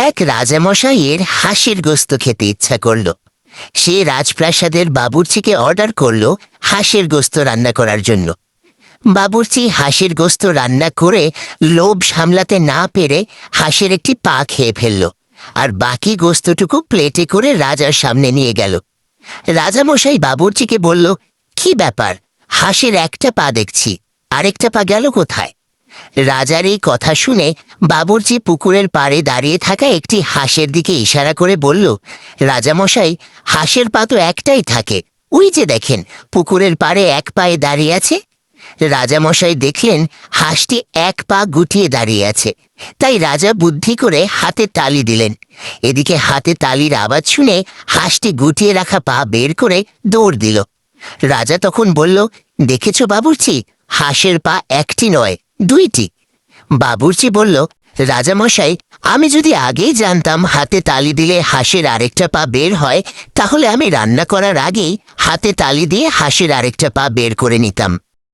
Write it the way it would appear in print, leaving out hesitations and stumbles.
এক রাজামশাইয়ের হাঁসের গোস্ত খেতে ইচ্ছা করল। সে রাজপ্রাসাদের বাবুর্চিকে অর্ডার করল হাঁসের গোস্ত রান্না করার জন্য। বাবুর্চি হাঁসের গোস্ত রান্না করে লোভ সামলাতে না পেরে হাঁসের একটি পা খেয়ে ফেলল, আর বাকি গোস্তটুকু প্লেটে করে রাজার সামনে নিয়ে গেল। রাজামশাই বাবুর্চিকে বলল, কি ব্যাপার, হাঁসের একটা পা দেখছি, আরেকটা পা গেল কোথায়? রাজার এই কথা শুনে বাবুর্চি পুকুরের পাড়ে দাঁড়িয়ে থাকা একটি হাঁসের দিকে ইশারা করে বলল, রাজামশাই, হাঁসের পা তো একটাই থাকে, ওই যে দেখেন পুকুরের পাড়ে এক পায়ে দাঁড়িয়ে আছে। রাজামশাই দেখলেন হাঁসটি এক পা গুটিয়ে দাঁড়িয়ে আছে, তাই রাজা বুদ্ধি করে হাতে তালি দিলেন। এদিকে হাতে তালির আওয়াজ শুনে হাঁসটি গুটিয়ে রাখা পা বের করে দৌড় দিল। রাজা তখন বলল, দেখেছ বাবুর্চি, হাঁসের পা একটি নয়, দুইটি। বাবুর্চি বলল, রাজামশাই, আমি যদি আগেই জানতাম হাতে তালি দিলে হাঁসের আরেকটা পা বের হয়, তাহলে আমি রান্না করার আগেই হাতে তালি দিয়ে হাঁসের আরেকটা পা বের করে নিতাম।